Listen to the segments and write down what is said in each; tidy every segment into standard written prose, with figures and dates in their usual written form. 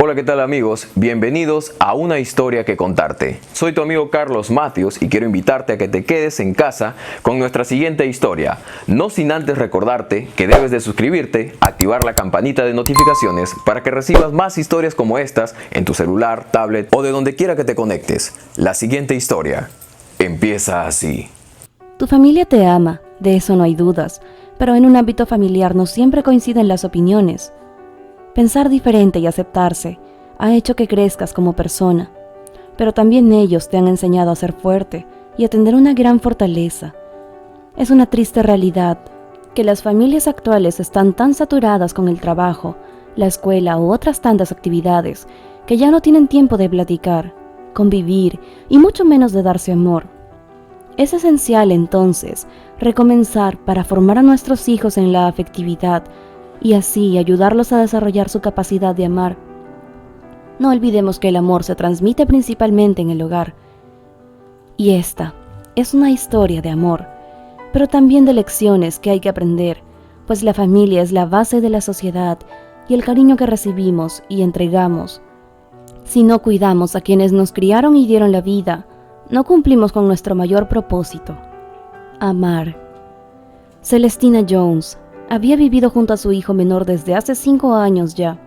Hola, ¿qué tal amigos? Bienvenidos a Una Historia que Contarte. Soy tu amigo Carlos Matthews y quiero invitarte a que te quedes en casa con nuestra siguiente historia. No sin antes recordarte que debes de suscribirte, activar la campanita de notificaciones para que recibas más historias como estas en tu celular, tablet o de donde quiera que te conectes. La siguiente historia empieza así. Tu familia te ama, de eso no hay dudas, pero en un ámbito familiar no siempre coinciden las opiniones. Pensar diferente y aceptarse ha hecho que crezcas como persona, pero también ellos te han enseñado a ser fuerte y a tener una gran fortaleza. Es una triste realidad que las familias actuales están tan saturadas con el trabajo, la escuela u otras tantas actividades que ya no tienen tiempo de platicar, convivir y mucho menos de darse amor. Es esencial entonces recomenzar para formar a nuestros hijos en la afectividad y así ayudarlos a desarrollar su capacidad de amar. No olvidemos que el amor se transmite principalmente en el hogar. Y esta es una historia de amor, pero también de lecciones que hay que aprender, pues la familia es la base de la sociedad y el cariño que recibimos y entregamos. Si no cuidamos a quienes nos criaron y dieron la vida, no cumplimos con nuestro mayor propósito: amar. Celestina Jones había vivido junto a su hijo menor desde hace 5 años ya,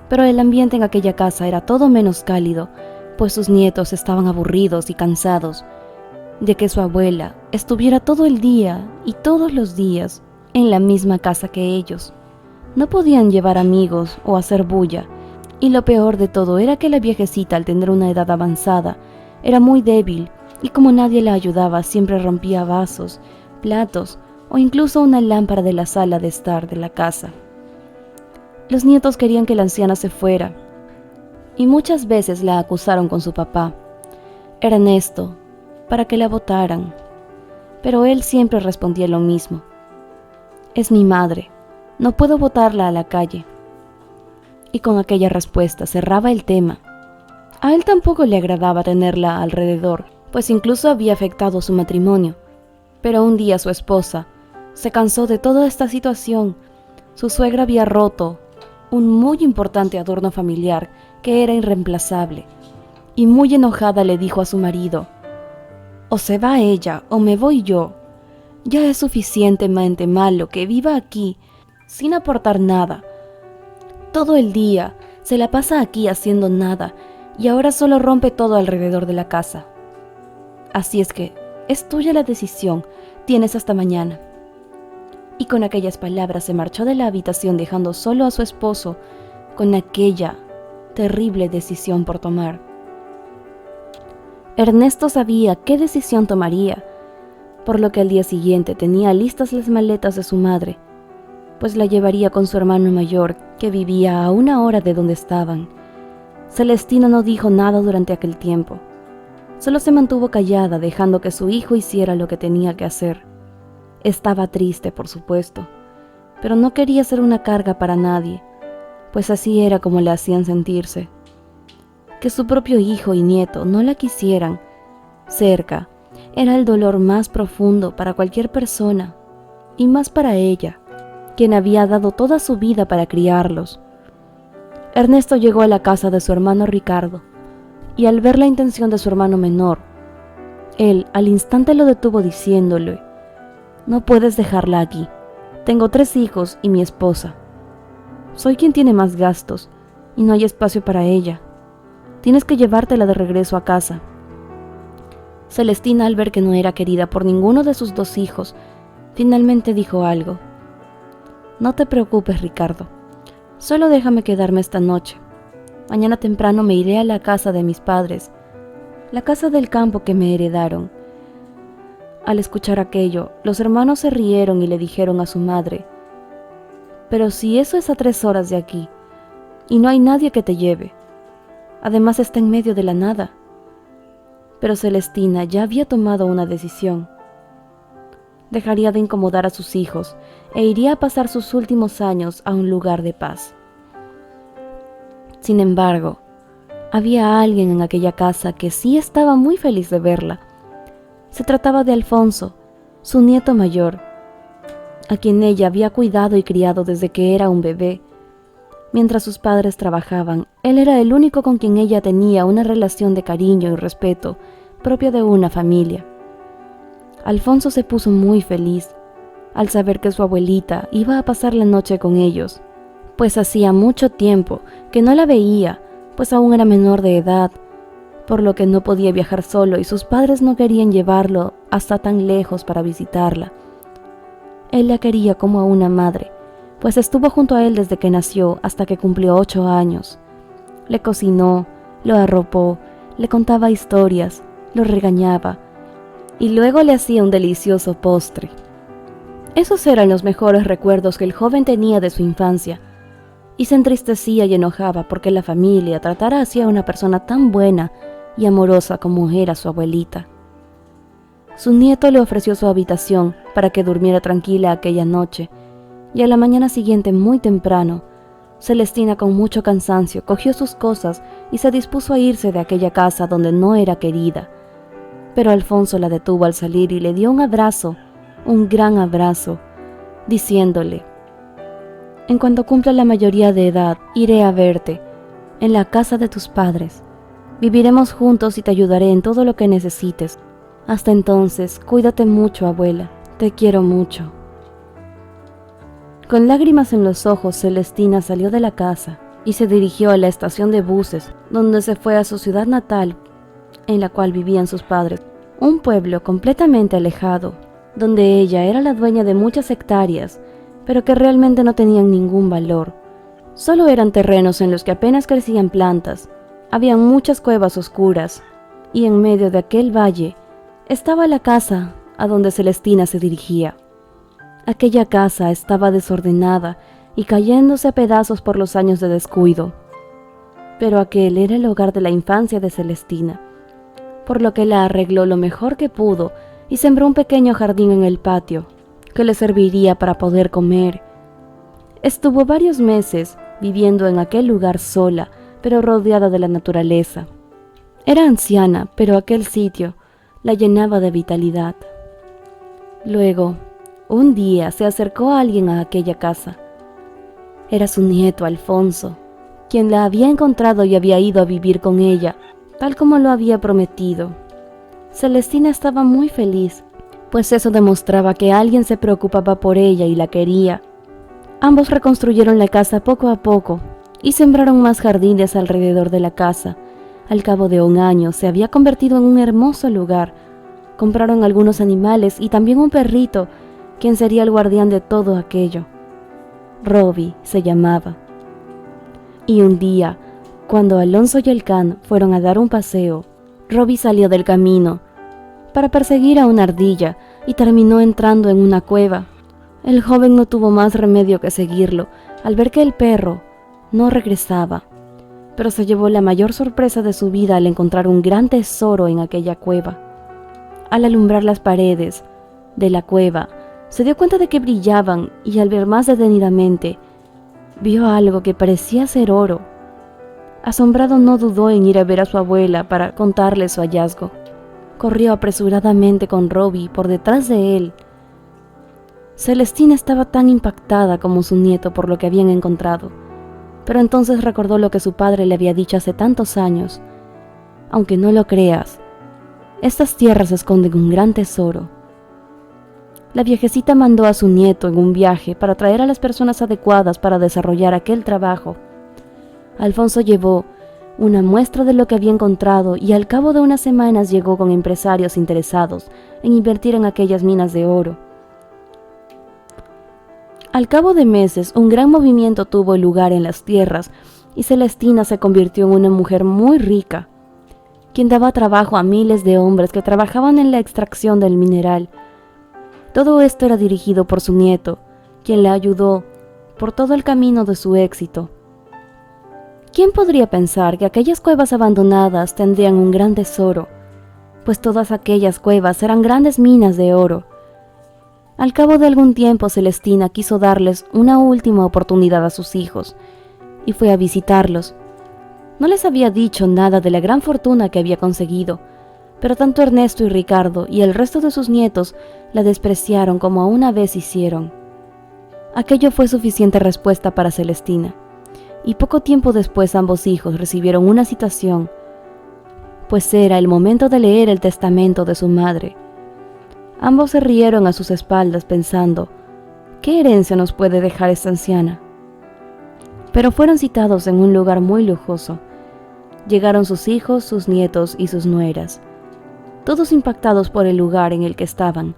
pero el ambiente en aquella casa era todo menos cálido, pues sus nietos estaban aburridos y cansados de que su abuela estuviera todo el día y todos los días en la misma casa que ellos. No podían llevar amigos o hacer bulla, y lo peor de todo era que la viejecita, al tener una edad avanzada, era muy débil y como nadie la ayudaba, siempre rompía vasos, platos o incluso una lámpara de la sala de estar de la casa. Los nietos querían que la anciana se fuera y muchas veces la acusaron con su papá, Ernesto, para que la botaran, pero él siempre respondía lo mismo: es mi madre, no puedo botarla a la calle. Y con aquella respuesta cerraba el tema. A él tampoco le agradaba tenerla alrededor, pues incluso había afectado su matrimonio. Pero un día su esposa se cansó de toda esta situación. Su suegra había roto un muy importante adorno familiar que era irreemplazable, y muy enojada le dijo a su marido: o se va ella o me voy yo. Ya es suficientemente malo que viva aquí sin aportar nada. Todo el día se la pasa aquí haciendo nada y ahora solo rompe todo alrededor de la casa. Así es que es tuya la decisión, tienes hasta mañana. Y con aquellas palabras se marchó de la habitación, dejando solo a su esposo con aquella terrible decisión por tomar. Ernesto sabía qué decisión tomaría, por lo que al día siguiente tenía listas las maletas de su madre, pues la llevaría con su hermano mayor, que vivía a 1 hora de donde estaban. Celestina no dijo nada durante aquel tiempo, solo se mantuvo callada, dejando que su hijo hiciera lo que tenía que hacer. Estaba triste, por supuesto, pero no quería ser una carga para nadie, pues así era como le hacían sentirse. Que su propio hijo y nieto no la quisieran cerca era el dolor más profundo para cualquier persona, y más para ella, quien había dado toda su vida para criarlos. Ernesto llegó a la casa de su hermano Ricardo, y al ver la intención de su hermano menor, él al instante lo detuvo diciéndole: no puedes dejarla aquí. Tengo 3 hijos y mi esposa. Soy quien tiene más gastos y no hay espacio para ella. Tienes que llevártela de regreso a casa. Celestina, al ver que no era querida por ninguno de sus 2 hijos, finalmente dijo algo: no te preocupes, Ricardo. Solo déjame quedarme esta noche. Mañana temprano me iré a la casa de mis padres, la casa del campo que me heredaron. Al escuchar aquello, los hermanos se rieron y le dijeron a su madre: pero si eso es a 3 horas de aquí, y no hay nadie que te lleve. Además está en medio de la nada. Pero Celestina ya había tomado una decisión. Dejaría de incomodar a sus hijos e iría a pasar sus últimos años a un lugar de paz. Sin embargo, había alguien en aquella casa que sí estaba muy feliz de verla. Se trataba de Alfonso, su nieto mayor, a quien ella había cuidado y criado desde que era un bebé. Mientras sus padres trabajaban, él era el único con quien ella tenía una relación de cariño y respeto propio de una familia. Alfonso se puso muy feliz al saber que su abuelita iba a pasar la noche con ellos, pues hacía mucho tiempo que no la veía, pues aún era menor de edad, por lo que no podía viajar solo y sus padres no querían llevarlo hasta tan lejos para visitarla. Él la quería como a una madre, pues estuvo junto a él desde que nació hasta que cumplió 8 años. Le cocinó, lo arropó, le contaba historias, lo regañaba y luego le hacía un delicioso postre. Esos eran los mejores recuerdos que el joven tenía de su infancia, y se entristecía y enojaba porque la familia tratara así a una persona tan buena y amorosa como era su abuelita. Su nieto le ofreció su habitación para que durmiera tranquila aquella noche, y a la mañana siguiente muy temprano, Celestina con mucho cansancio cogió sus cosas y se dispuso a irse de aquella casa donde no era querida. Pero Alfonso la detuvo al salir y le dio un abrazo, un gran abrazo, diciéndole: «En cuanto cumpla la mayoría de edad, iré a verte, en la casa de tus padres. Viviremos juntos y te ayudaré en todo lo que necesites. Hasta entonces, cuídate mucho, abuela, te quiero mucho». Con lágrimas en los ojos, Celestina salió de la casa y se dirigió a la estación de buses, donde se fue a su ciudad natal, en la cual vivían sus padres, un pueblo completamente alejado, donde ella era la dueña de muchas hectáreas, pero que realmente no tenían ningún valor. Solo eran terrenos en los que apenas crecían plantas, había muchas cuevas oscuras, y en medio de aquel valle estaba la casa a donde Celestina se dirigía. Aquella casa estaba desordenada y cayéndose a pedazos por los años de descuido, pero aquel era el hogar de la infancia de Celestina, por lo que la arregló lo mejor que pudo y sembró un pequeño jardín en el patio, que le serviría para poder comer. Estuvo varios meses viviendo en aquel lugar sola, pero rodeada de la naturaleza. Era anciana, pero aquel sitio la llenaba de vitalidad. Luego, un día se acercó alguien a aquella casa. Era su nieto Alfonso, quien la había encontrado y había ido a vivir con ella, tal como lo había prometido. Celestina estaba muy feliz, pues eso demostraba que alguien se preocupaba por ella y la quería. Ambos reconstruyeron la casa poco a poco y sembraron más jardines alrededor de la casa. Al cabo de 1 año se había convertido en un hermoso lugar. Compraron algunos animales y también un perrito, quien sería el guardián de todo aquello. Robbie se llamaba. Y un día, cuando Alonso y Elkan fueron a dar un paseo, Robbie salió del camino para perseguir a una ardilla y terminó entrando en una cueva. El joven no tuvo más remedio que seguirlo al ver que el perro no regresaba, pero se llevó la mayor sorpresa de su vida al encontrar un gran tesoro en aquella cueva. Al alumbrar las paredes de la cueva, se dio cuenta de que brillaban y al ver más detenidamente, vio algo que parecía ser oro. Asombrado, no dudó en ir a ver a su abuela para contarle su hallazgo. Corrió apresuradamente con Robbie por detrás de él. Celestina estaba tan impactada como su nieto por lo que habían encontrado, pero entonces recordó lo que su padre le había dicho hace tantos años. Aunque no lo creas, estas tierras esconden un gran tesoro. La viejecita mandó a su nieto en un viaje para traer a las personas adecuadas para desarrollar aquel trabajo. Alfonso llevó una muestra de lo que había encontrado y al cabo de unas semanas llegó con empresarios interesados en invertir en aquellas minas de oro. Al cabo de meses, un gran movimiento tuvo lugar en las tierras y Celestina se convirtió en una mujer muy rica, quien daba trabajo a miles de hombres que trabajaban en la extracción del mineral. Todo esto era dirigido por su nieto, quien la ayudó por todo el camino de su éxito. ¿Quién podría pensar que aquellas cuevas abandonadas tendrían un gran tesoro? Pues todas aquellas cuevas eran grandes minas de oro. Al cabo de algún tiempo, Celestina quiso darles una última oportunidad a sus hijos y fue a visitarlos. No les había dicho nada de la gran fortuna que había conseguido, pero tanto Ernesto y Ricardo y el resto de sus nietos la despreciaron como a una vez hicieron. Aquello fue suficiente respuesta para Celestina, y poco tiempo después ambos hijos recibieron una citación, pues era el momento de leer el testamento de su madre. Ambos se rieron a sus espaldas pensando, ¿qué herencia nos puede dejar esta anciana? Pero fueron citados en un lugar muy lujoso. Llegaron sus hijos, sus nietos y sus nueras, todos impactados por el lugar en el que estaban.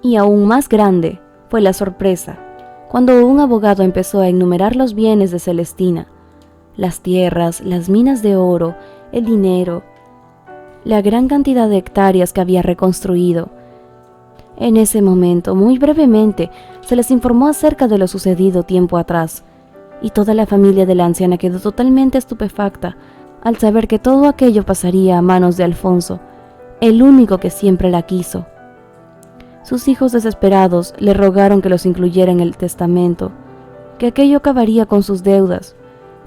Y aún más grande fue la sorpresa cuando un abogado empezó a enumerar los bienes de Celestina, las tierras, las minas de oro, el dinero, la gran cantidad de hectáreas que había reconstruido. En ese momento, muy brevemente, se les informó acerca de lo sucedido tiempo atrás, y toda la familia de la anciana quedó totalmente estupefacta al saber que todo aquello pasaría a manos de Alfonso, el único que siempre la quiso. Sus hijos desesperados le rogaron que los incluyera en el testamento, que aquello acabaría con sus deudas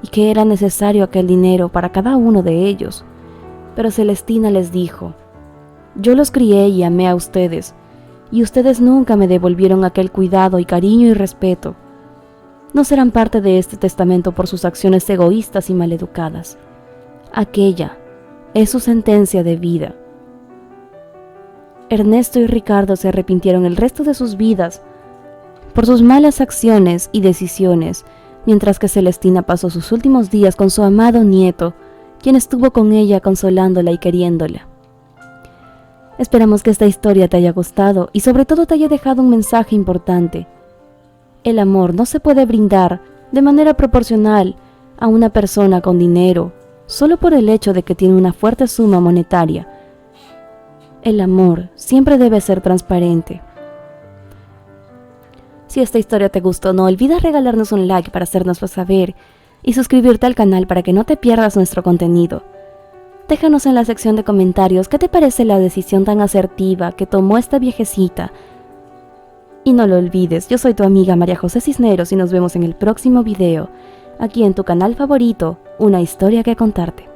y que era necesario aquel dinero para cada uno de ellos. Pero Celestina les dijo, yo los crié y amé a ustedes, y ustedes nunca me devolvieron aquel cuidado y cariño y respeto. No serán parte de este testamento por sus acciones egoístas y maleducadas. Aquella es su sentencia de vida. Ernesto y Ricardo se arrepintieron el resto de sus vidas por sus malas acciones y decisiones, mientras que Celestina pasó sus últimos días con su amado nieto, quien estuvo con ella consolándola y queriéndola. Esperamos que esta historia te haya gustado y sobre todo te haya dejado un mensaje importante. El amor no se puede brindar de manera proporcional a una persona con dinero, solo por el hecho de que tiene una fuerte suma monetaria. El amor siempre debe ser transparente. Si esta historia te gustó, no olvides regalarnos un like para hacernoslo saber y suscribirte al canal para que no te pierdas nuestro contenido. Déjanos en la sección de comentarios qué te parece la decisión tan asertiva que tomó esta viejecita. Y no lo olvides, yo soy tu amiga María José Cisneros y nos vemos en el próximo video, aquí en tu canal favorito, Una Historia que Contarte.